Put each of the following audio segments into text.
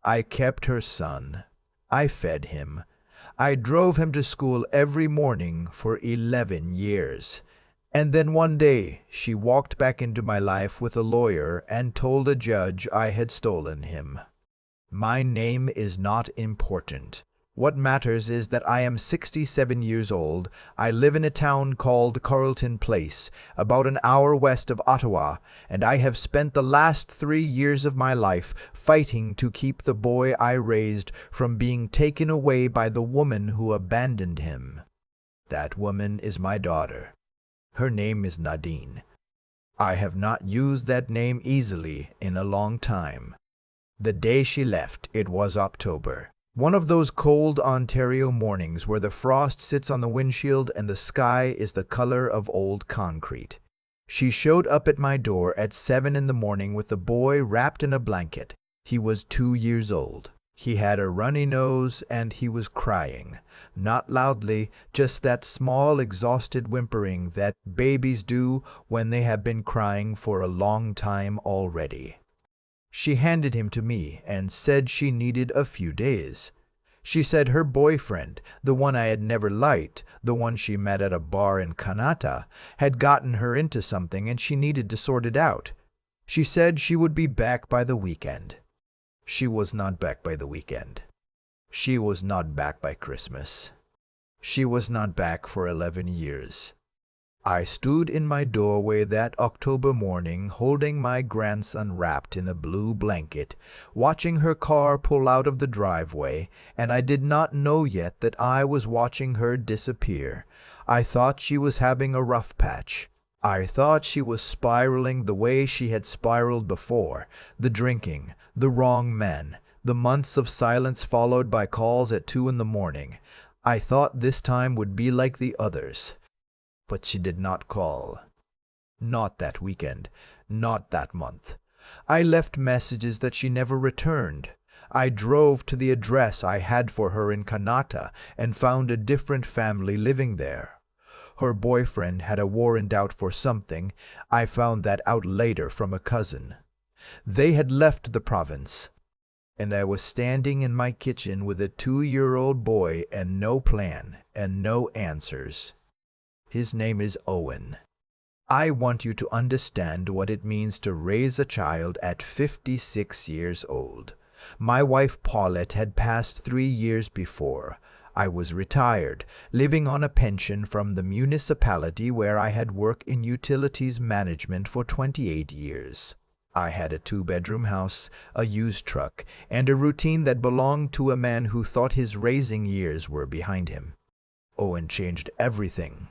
I kept her son. I fed him. I drove him to school every morning for 11 years. And then one day she walked back into my life with a lawyer and told a judge I had stolen him. My name is not important. What matters is that I am 67 years old. I live in a town called Carleton Place, about an hour west of Ottawa, and I have spent the last 3 years of my life fighting to keep the boy I raised from being taken away by the woman who abandoned him. That woman is my daughter. Her name is Nadine. I have not used that name easily in a long time. The day she left, it was October. One of those cold Ontario mornings where the frost sits on the windshield and the sky is the color of old concrete. She showed up at my door at 7 in the morning with the boy wrapped in a blanket. He was 2 years old. He had a runny nose and he was crying. Not loudly, just that small, exhausted whimpering that babies do when they have been crying for a long time already. She handed him to me and said she needed a few days. She said her boyfriend, the one I had never liked, the one she met at a bar in Kanata, had gotten her into something and she needed to sort it out. She said she would be back by the weekend. She was not back by the weekend. She was not back by Christmas. She was not back for 11 years. I stood in my doorway that October morning, holding my grandson wrapped in a blue blanket, watching her car pull out of the driveway, and I did not know yet that I was watching her disappear. I thought she was having a rough patch. I thought she was spiraling the way she had spiraled before, the drinking, the wrong men, the months of silence followed by calls at 2 in the morning. I thought this time would be like the others. But she did not call. Not that weekend, not that month. I left messages that she never returned. I drove to the address I had for her in Kanata and found a different family living there. Her boyfriend had a warrant out for something. I found that out later from a cousin. They had left the province, and I was standing in my kitchen with a 2-year-old boy and no plan and no answers. His name is Owen. I want you to understand what it means to raise a child at 56 years old. My wife Paulette had passed 3 years before. I was retired, living on a pension from the municipality where I had worked in utilities management for 28 years. I had a 2-bedroom house, a used truck, and a routine that belonged to a man who thought his raising years were behind him. Owen changed everything.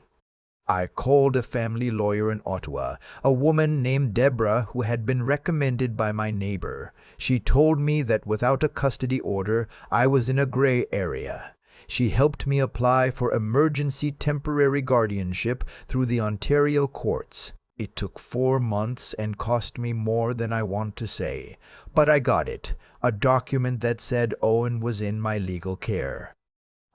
I called a family lawyer in Ottawa, a woman named Deborah who had been recommended by my neighbor. She told me that without a custody order, I was in a gray area. She helped me apply for emergency temporary guardianship through the Ontario courts. It took 4 months and cost me more than I want to say, but I got it, a document that said Owen was in my legal care.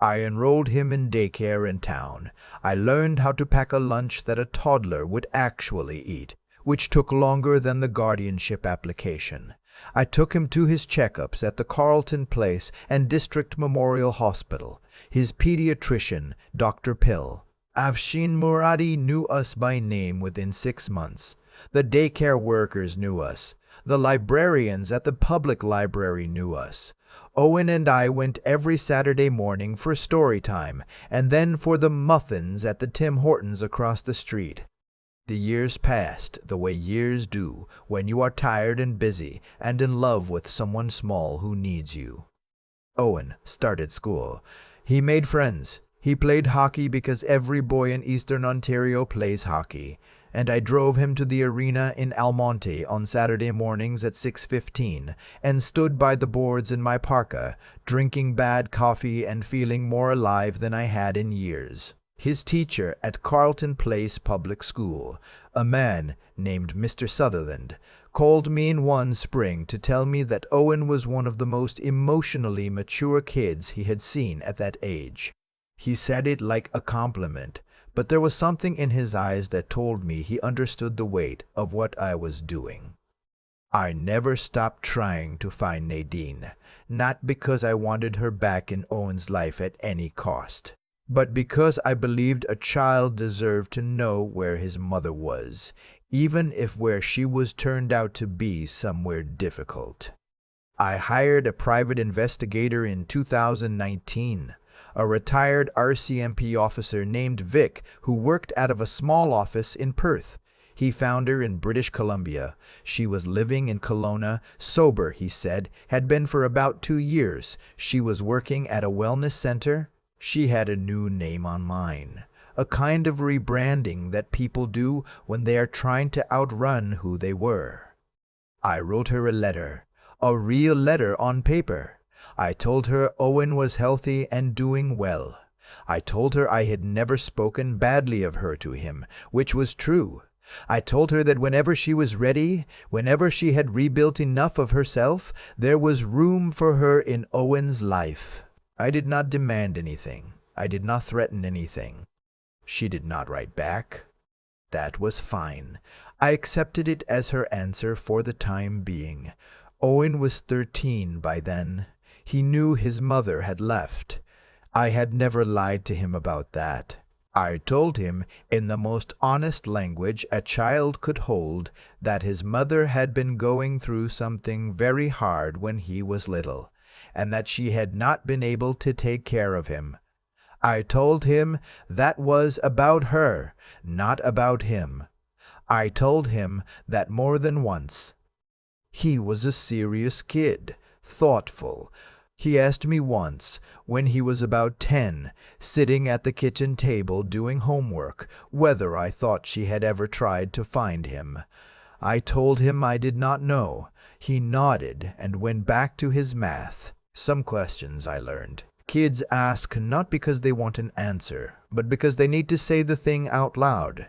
I enrolled him in daycare in town. I learned how to pack a lunch that a toddler would actually eat, which took longer than the guardianship application. I took him to his checkups at the Carleton Place and District Memorial Hospital. His pediatrician, Dr. Pill, Afshin Muradi, knew us by name within 6 months. The daycare workers knew us. The librarians at the public library knew us. Owen and I went every Saturday morning for story time, and then for the muffins at the Tim Hortons across the street. The years passed the way years do when you are tired and busy and in love with someone small who needs you. Owen started school. He made friends. He played hockey because every boy in Eastern Ontario plays hockey, and I drove him to the arena in Almonte on Saturday mornings at 6:15 and stood by the boards in my parka, drinking bad coffee and feeling more alive than I had in years. His teacher at Carleton Place Public School, a man named Mr. Sutherland, called me in one spring to tell me that Owen was one of the most emotionally mature kids he had seen at that age. He said it like a compliment, but there was something in his eyes that told me he understood the weight of what I was doing. I never stopped trying to find Nadine. not because I wanted her back in Owen's life at any cost, but because I believed a child deserved to know where his mother was, even if where she was turned out to be somewhere difficult. I hired a private investigator in 2019, a retired RCMP officer named Vic who worked out of a small office in Perth. He found her in British Columbia. She was living in Kelowna, sober, he said, had been for about 2 years. She was working at a wellness center. She had a new name on mine, a kind of rebranding that people do when they are trying to outrun who they were. I wrote her a letter, a real letter on paper. I told her Owen was healthy and doing well. I told her I had never spoken badly of her to him, which was true. I told her that whenever she was ready, whenever she had rebuilt enough of herself, there was room for her in Owen's life. I did not demand anything. I did not threaten anything. She did not write back. That was fine. I accepted it as her answer for the time being. Owen was 13 by then. He knew his mother had left. I had never lied to him about that. I told him, in the most honest language a child could hold, that his mother had been going through something very hard when he was little, and that she had not been able to take care of him. I told him that was about her, not about him. I told him that more than once. He was a serious kid, thoughtful. He asked me once, when he was about 10, sitting at the kitchen table doing homework, whether I thought she had ever tried to find him. I told him I did not know. He nodded and went back to his math. Some questions, I learned, kids ask not because they want an answer, but because they need to say the thing out loud.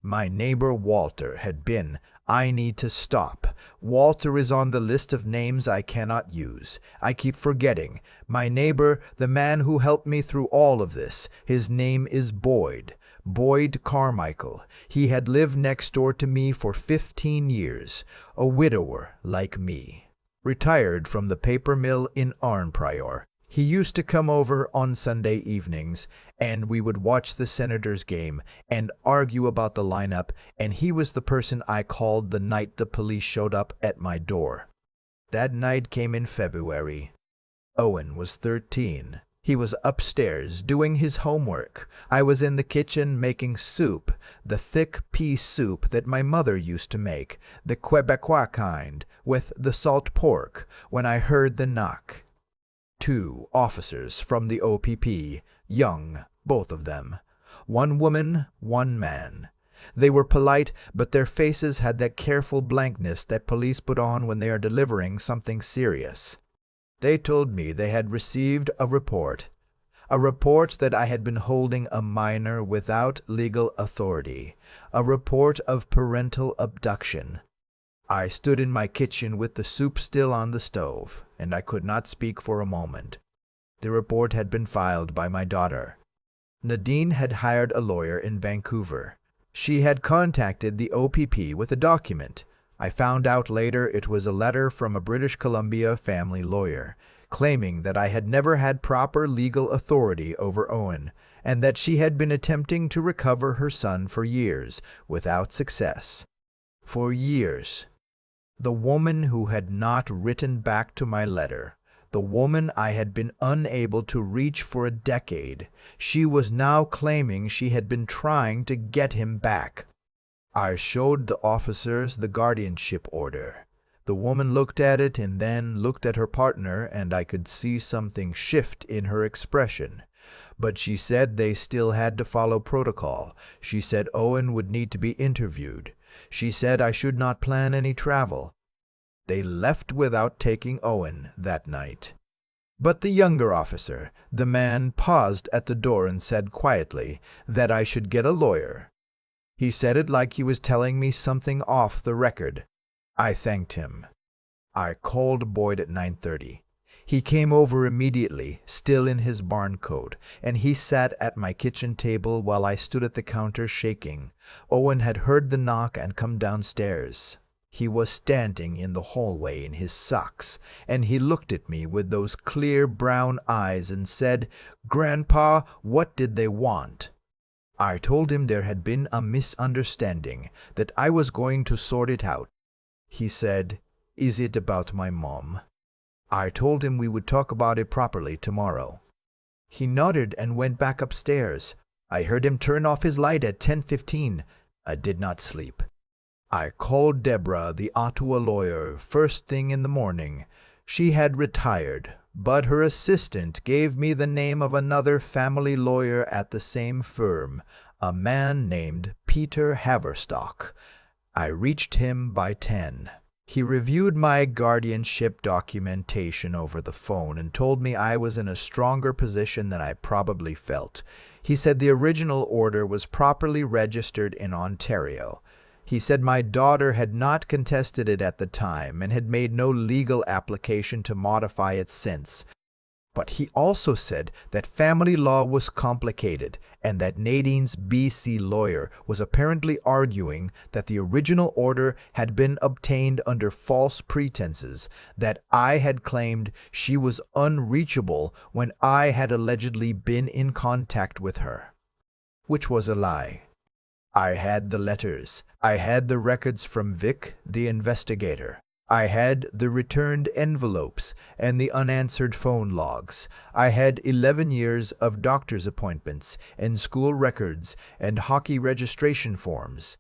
My neighbor Walter had been. I need to stop. Walter is on the list of names I cannot use. I keep forgetting. My neighbor, the man who helped me through all of this, his name is Boyd. Boyd Carmichael. He had lived next door to me for 15 years, a widower like me. Retired from the paper mill in Arnprior. He used to come over on Sunday evenings, and we would watch the Senators game and argue about the lineup, and he was the person I called the night the police showed up at my door. That night came in February. Owen was 13. He was upstairs doing his homework. I was in the kitchen making soup, the thick pea soup that my mother used to make, the Quebecois kind, with the salt pork, when I heard the knock. 2 officers from the OPP, young, both of them. 1 woman, 1 man. They were polite, but their faces had that careful blankness that police put on when they are delivering something serious. They told me they had received a report that I had been holding a minor without legal authority, a report of parental abduction. I stood in my kitchen with the soup still on the stove, and I could not speak for a moment. The report had been filed by my daughter. Nadine had hired a lawyer in Vancouver. She had contacted the OPP with a document. I found out later it was a letter from a British Columbia family lawyer, claiming that I had never had proper legal authority over Owen, and that she had been attempting to recover her son for years, without success. For years. The woman who had not written back to my letter, the woman I had been unable to reach for a decade, she was now claiming she had been trying to get him back. I showed the officers the guardianship order. The woman looked at it and then looked at her partner, and I could see something shift in her expression. But she said they still had to follow protocol. She said Owen would need to be interviewed. She said I should not plan any travel. They left without taking Owen that night. But the younger officer, the man, paused at the door and said quietly that I should get a lawyer. He said it like he was telling me something off the record. I thanked him. I called Boyd at 9:30. He came over immediately, still in his barn coat, and he sat at my kitchen table while I stood at the counter shaking. Owen had heard the knock and come downstairs. He was standing in the hallway in his socks, and he looked at me with those clear brown eyes and said, "Grandpa, what did they want?" I told him there had been a misunderstanding, that I was going to sort it out. He said, "Is it about my mom?" I told him we would talk about it properly tomorrow. He nodded and went back upstairs. I heard him turn off his light at 10:15. I did not sleep. I called Deborah, the Ottawa lawyer, first thing in the morning. She had retired, but her assistant gave me the name of another family lawyer at the same firm, a man named Peter Haverstock. I reached him by 10. He reviewed my guardianship documentation over the phone and told me I was in a stronger position than I probably felt. He said the original order was properly registered in Ontario. He said my daughter had not contested it at the time and had made no legal application to modify it since. But he also said that family law was complicated and that Nadine's BC lawyer was apparently arguing that the original order had been obtained under false pretenses, that I had claimed she was unreachable when I had allegedly been in contact with her, which was a lie. I had the letters. I had the records from Vic, the investigator. I had the returned envelopes and the unanswered phone logs. I had 11 years of doctor's appointments and school records and hockey registration forms.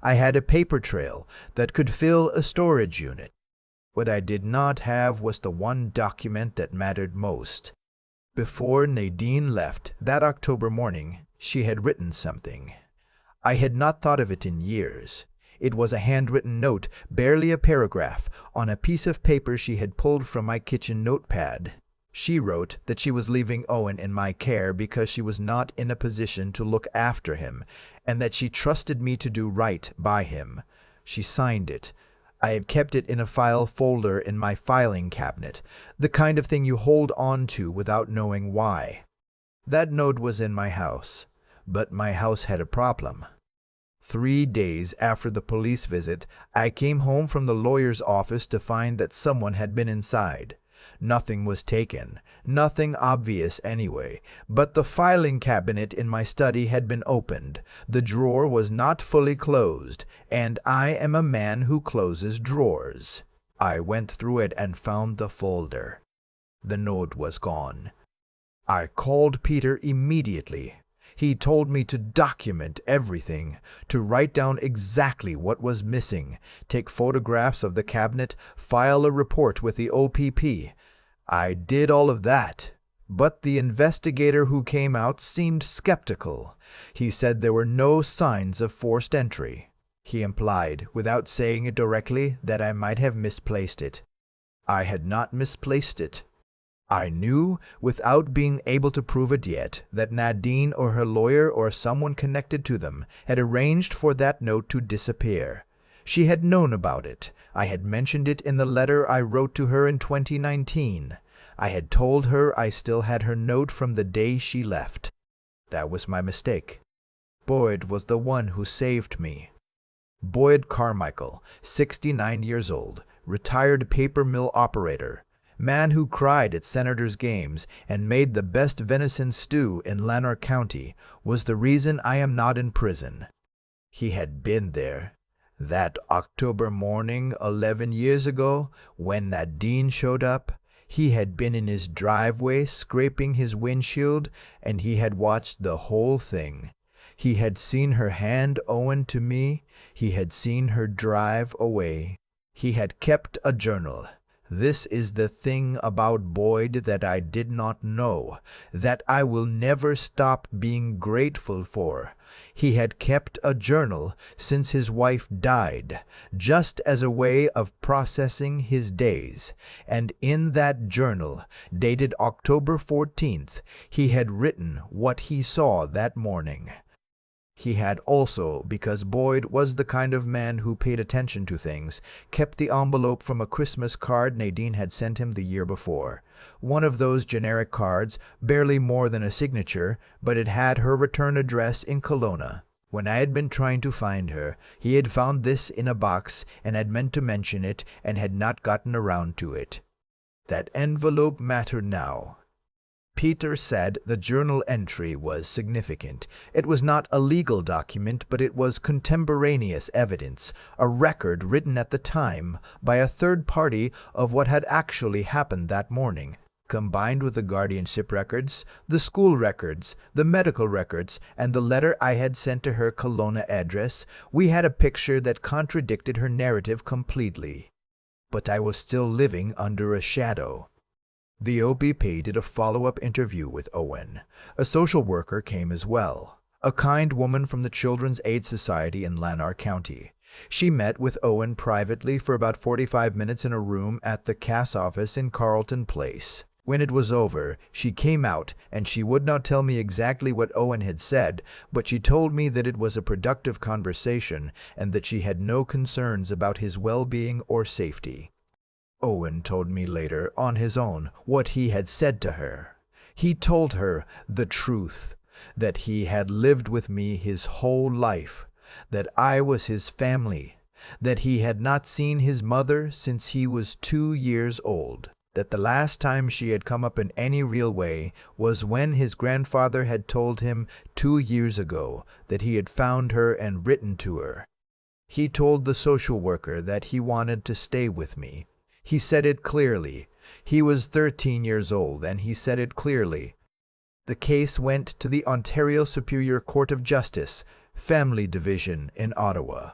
I had a paper trail that could fill a storage unit. What I did not have was the one document that mattered most. Before Nadine left that October morning, she had written something. I had not thought of it in years. It was a handwritten note, barely a paragraph, on a piece of paper she had pulled from my kitchen notepad. She wrote that she was leaving Owen in my care because she was not in a position to look after him, and that she trusted me to do right by him. She signed it. I had kept it in a file folder in my filing cabinet, the kind of thing you hold on to without knowing why. That note was in my house, but my house had a problem. 3 days after the police visit, I came home from the lawyer's office to find that someone had been inside. Nothing was taken, nothing obvious anyway, but the filing cabinet in my study had been opened. The drawer was not fully closed, and I am a man who closes drawers. I went through it and found the folder. The note was gone. I called Peter immediately. He told me to document everything, to write down exactly what was missing, take photographs of the cabinet, file a report with the OPP. I did all of that, but the investigator who came out seemed skeptical. He said there were no signs of forced entry. He implied, without saying it directly, that I might have misplaced it. I had not misplaced it. I knew, without being able to prove it yet, that Nadine or her lawyer or someone connected to them had arranged for that note to disappear. She had known about it. I had mentioned it in the letter I wrote to her in 2019. I had told her I still had her note from the day she left. That was my mistake. Boyd was the one who saved me. Boyd Carmichael, 69 years old, retired paper mill operator. Man who cried at Senators' games and made the best venison stew in Lanark County, was the reason I am not in prison. He had been there. That October morning 11 years ago, when Nadine showed up, he had been in his driveway scraping his windshield, and he had watched the whole thing. He had seen her hand Owen to me. He had seen her drive away. He had kept a journal. This is the thing about Boyd that I did not know, that I will never stop being grateful for. He had kept a journal since his wife died, just as a way of processing his days, and in that journal, dated October 14th, he had written what he saw that morning. He had also, because Boyd was the kind of man who paid attention to things, kept the envelope from a Christmas card Nadine had sent him the year before. One of those generic cards, barely more than a signature, but it had her return address in Kelowna. When I had been trying to find her, he had found this in a box and had meant to mention it and had not gotten around to it. That envelope mattered now. Peter said the journal entry was significant. It was not a legal document, but it was contemporaneous evidence, a record written at the time by a third party of what had actually happened that morning. Combined with the guardianship records, the school records, the medical records, and the letter I had sent to her Kelowna address, we had a picture that contradicted her narrative completely. But I was still living under a shadow. The OBP did a follow-up interview with Owen. A social worker came as well, a kind woman from the Children's Aid Society in Lanark County. She met with Owen privately for about 45 minutes in a room at the CAS office in Carleton Place. When it was over, she came out, and she would not tell me exactly what Owen had said, but she told me that it was a productive conversation and that she had no concerns about his well-being or safety. Owen told me later, on his own, what he had said to her. He told her the truth, that he had lived with me his whole life, that I was his family, that he had not seen his mother since he was 2 years old, that the last time she had come up in any real way was when his grandfather had told him 2 years ago that he had found her and written to her. He told the social worker that he wanted to stay with me. He said it clearly. He was 13 years old, and he said it clearly. The case went to the Ontario Superior Court of Justice, Family Division in Ottawa.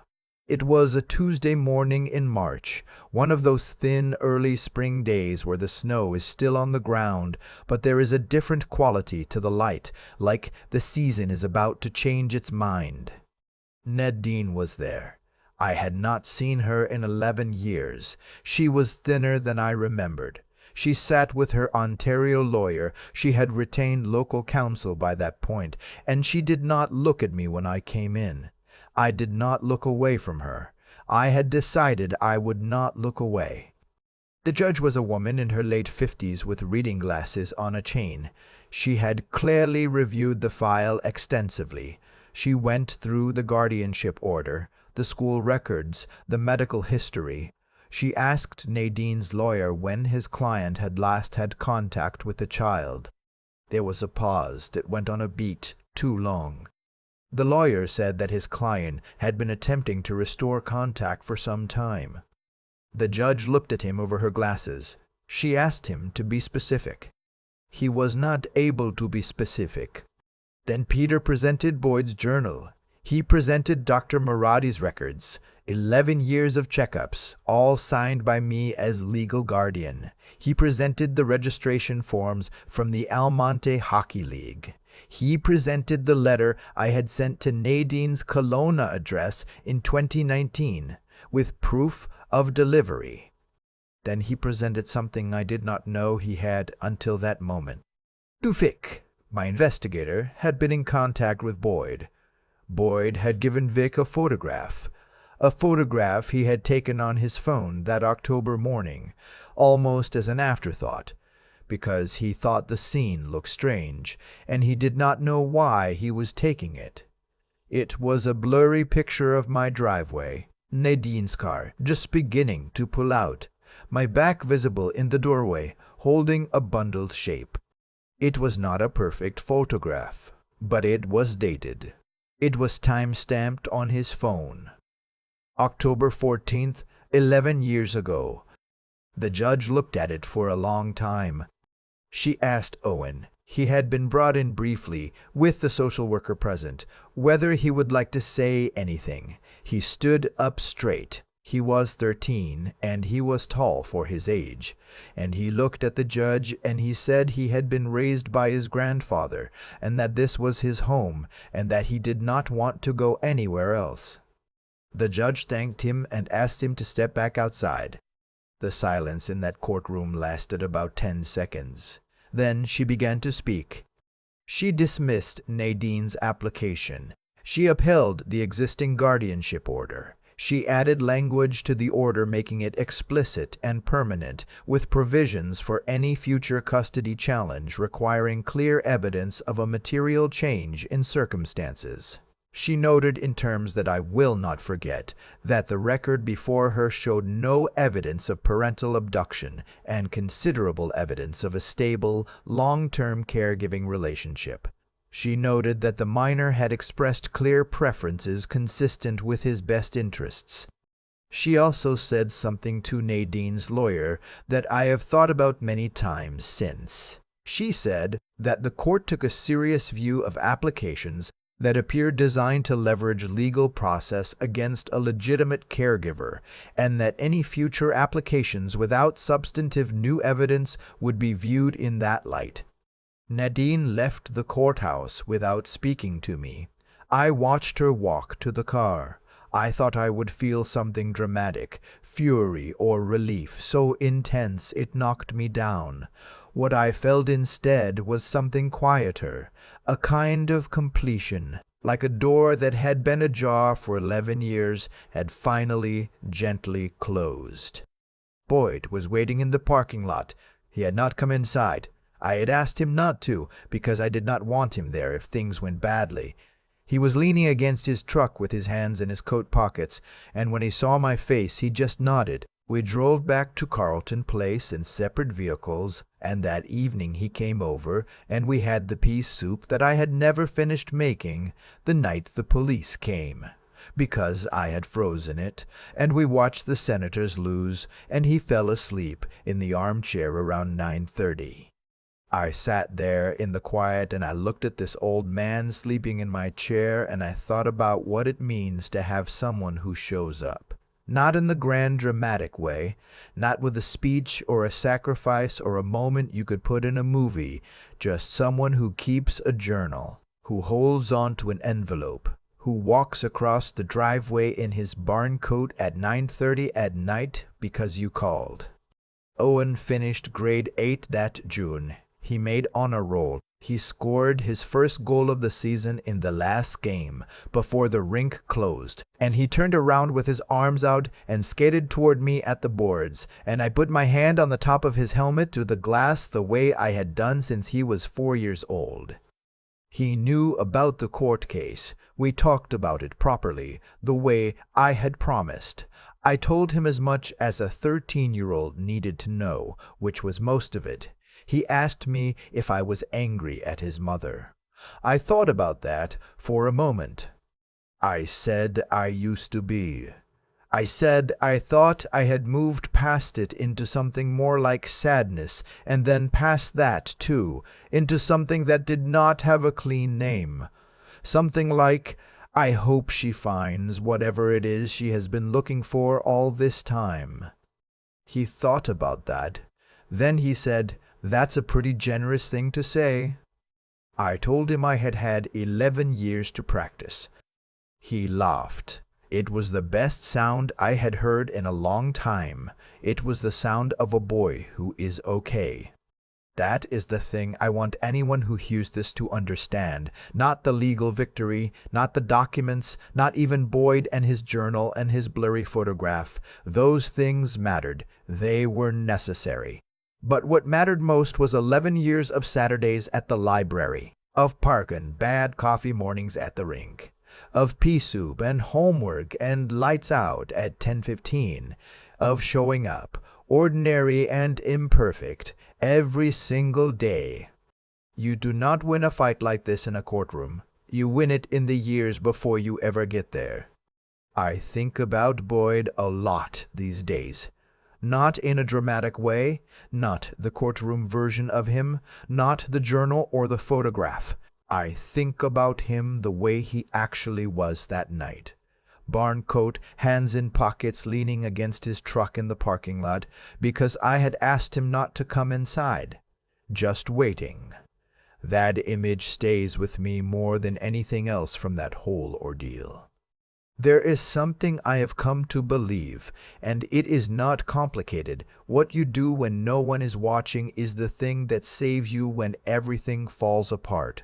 It was a Tuesday morning in March, one of those thin early spring days where the snow is still on the ground, but there is a different quality to the light, like the season is about to change its mind. Nadine was there. I had not seen her in 11 years. She was thinner than I remembered. She sat with her Ontario lawyer. She had retained local counsel by that point, and she did not look at me when I came in. I did not look away from her. I had decided I would not look away. The judge was a woman in her late 50s with reading glasses on a chain. She had clearly reviewed the file extensively. She went through the guardianship order, the school records, the medical history. She asked Nadine's lawyer when his client had last had contact with the child. There was a pause that went on a beat too long. The lawyer said that his client had been attempting to restore contact for some time. The judge looked at him over her glasses. She asked him to be specific. He was not able to be specific. Then Peter presented Boyd's journal. He presented Dr. Maradi's records, 11 years of checkups, all signed by me as legal guardian. He presented the registration forms from the Almonte Hockey League. He presented the letter I had sent to Nadine's Kelowna address in 2019, with proof of delivery. Then he presented something I did not know he had until that moment. Vic, my investigator, had been in contact with Boyd. Boyd had given Vic a photograph he had taken on his phone that October morning, almost as an afterthought, because he thought the scene looked strange, and he did not know why he was taking it. It was a blurry picture of my driveway, Nadine's car just beginning to pull out, my back visible in the doorway, holding a bundled shape. It was not a perfect photograph, but it was dated. It was time-stamped on his phone. October 14th, 11 years ago. The judge looked at it for a long time. She asked Owen, he had been brought in briefly, with the social worker present, whether he would like to say anything. He stood up straight. He was 13, and he was tall for his age. And he looked at the judge, and he said he had been raised by his grandfather, and that this was his home, and that he did not want to go anywhere else. The judge thanked him and asked him to step back outside. The silence in that courtroom lasted about 10 seconds. Then she began to speak. She dismissed Nadine's application. She upheld the existing guardianship order. She added language to the order making it explicit and permanent, with provisions for any future custody challenge requiring clear evidence of a material change in circumstances. She noted in terms that I will not forget that the record before her showed no evidence of parental abduction and considerable evidence of a stable, long-term caregiving relationship. She noted that the minor had expressed clear preferences consistent with his best interests. She also said something to Nadine's lawyer that I have thought about many times since. She said that the court took a serious view of applications that appeared designed to leverage legal process against a legitimate caregiver, and that any future applications without substantive new evidence would be viewed in that light. Nadine left the courthouse without speaking to me. I watched her walk to the car. I thought I would feel something dramatic, fury or relief, so intense it knocked me down. What I felt instead was something quieter, a kind of completion, like a door that had been ajar for 11 years had finally, gently closed. Boyd was waiting in the parking lot. He had not come inside. I had asked him not to, because I did not want him there if things went badly. He was leaning against his truck with his hands in his coat pockets, and when he saw my face, he just nodded. We drove back to Carlton Place in separate vehicles, and that evening he came over, and we had the pea soup that I had never finished making the night the police came, because I had frozen it, and we watched the Senators lose, and he fell asleep in the armchair around 9:30. I sat there in the quiet and I looked at this old man sleeping in my chair, and I thought about what it means to have someone who shows up. Not in the grand dramatic way, not with a speech or a sacrifice or a moment you could put in a movie, just someone who keeps a journal, who holds on to an envelope, who walks across the driveway in his barn coat at 9:30 at night because you called. Owen finished grade 8 that June. He made honor roll. He scored his first goal of the season in the last game before the rink closed, and he turned around with his arms out and skated toward me at the boards, and I put my hand on the top of his helmet to the glass the way I had done since he was 4 years old. He knew about the court case. We talked about it properly, the way I had promised. I told him as much as a 13-year-old needed to know, which was most of it. He asked me if I was angry at his mother. I thought about that for a moment. I said I used to be. I said I thought I had moved past it into something more like sadness, and then past that, too, into something that did not have a clean name. Something like, I hope she finds whatever it is she has been looking for all this time. He thought about that. Then he said, "That's a pretty generous thing to say." I told him I had had 11 years to practice. He laughed. It was the best sound I had heard in a long time. It was the sound of a boy who is okay. That is the thing I want anyone who hears this to understand. Not the legal victory, not the documents, not even Boyd and his journal and his blurry photograph. Those things mattered. They were necessary. But what mattered most was 11 years of Saturdays at the library, of parkin' bad coffee mornings at the rink, of pea soup and homework and lights out at 10:15, of showing up, ordinary and imperfect, every single day. You do not win a fight like this in a courtroom. You win it in the years before you ever get there. I think about Boyd a lot these days. Not in a dramatic way, not the courtroom version of him, not the journal or the photograph. I think about him the way he actually was that night. Barn coat, hands in pockets, leaning against his truck in the parking lot, because I had asked him not to come inside. Just waiting. That image stays with me more than anything else from that whole ordeal. There is something I have come to believe, and it is not complicated. What you do when no one is watching is the thing that saves you when everything falls apart.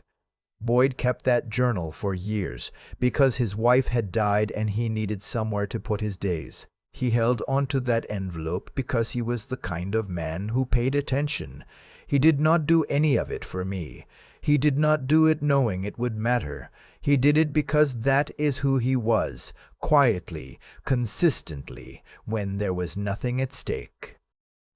Boyd kept that journal for years, because his wife had died and he needed somewhere to put his days. He held onto that envelope because he was the kind of man who paid attention. He did not do any of it for me. He did not do it knowing it would matter. He did it because that is who he was, quietly, consistently, when there was nothing at stake.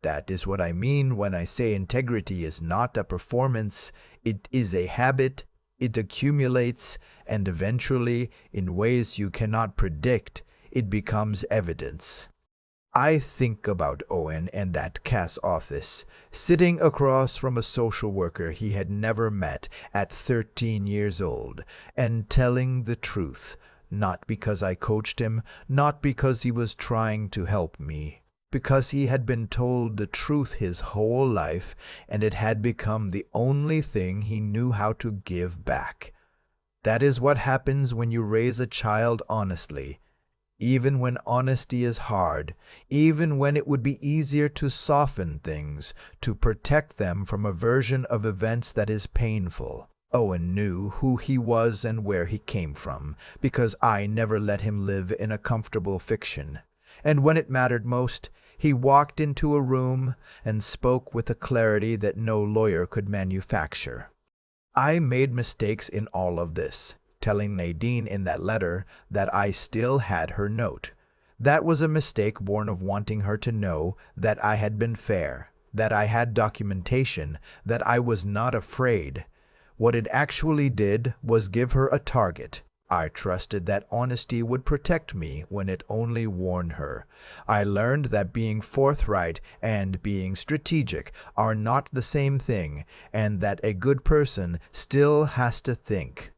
That is what I mean when I say integrity is not a performance, it is a habit, it accumulates, and eventually, in ways you cannot predict, it becomes evidence. I think about Owen and that Cass office, sitting across from a social worker he had never met at 13 years old, and telling the truth, not because I coached him, not because he was trying to help me, because he had been told the truth his whole life, and it had become the only thing he knew how to give back. That is what happens when you raise a child honestly. Even when honesty is hard, even when it would be easier to soften things, to protect them from a version of events that is painful. Owen knew who he was and where he came from, because I never let him live in a comfortable fiction. And when it mattered most, he walked into a room and spoke with a clarity that no lawyer could manufacture. I made mistakes in all of this, telling Nadine in that letter that I still had her note. That was a mistake born of wanting her to know that I had been fair, that I had documentation, that I was not afraid. What it actually did was give her a target. I trusted that honesty would protect me when it only warned her. I learned that being forthright and being strategic are not the same thing, and that a good person still has to think.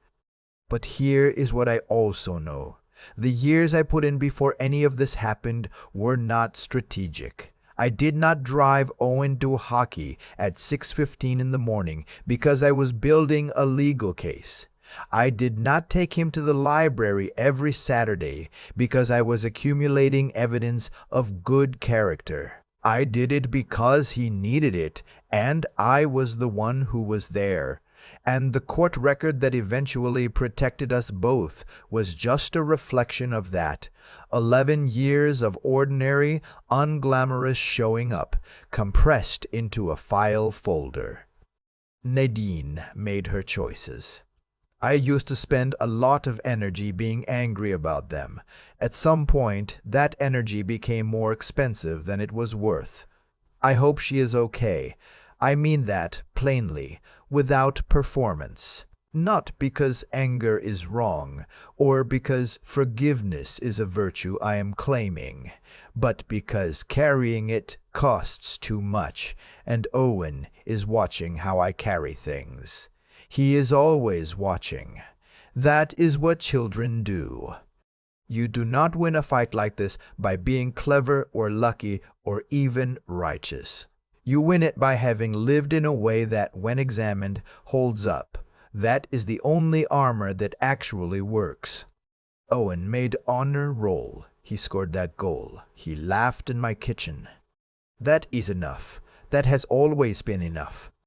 But here is what I also know. The years I put in before any of this happened were not strategic. I did not drive Owen to hockey at 6:15 in the morning because I was building a legal case. I did not take him to the library every Saturday because I was accumulating evidence of good character. I did it because he needed it, and I was the one who was there. And the court record that eventually protected us both was just a reflection of that. 11 years of ordinary, unglamorous showing up, compressed into a file folder. Nadine made her choices. I used to spend a lot of energy being angry about them. At some point, that energy became more expensive than it was worth. I hope she is okay. I mean that, plainly, without performance. Not because anger is wrong, or because forgiveness is a virtue I am claiming, but because carrying it costs too much, and Owen is watching how I carry things. He is always watching. That is what children do. You do not win a fight like this by being clever or lucky or even righteous. You win it by having lived in a way that, when examined, holds up. That is the only armor that actually works. Owen made honor roll. He scored that goal. He laughed in my kitchen. That is enough. That has always been enough.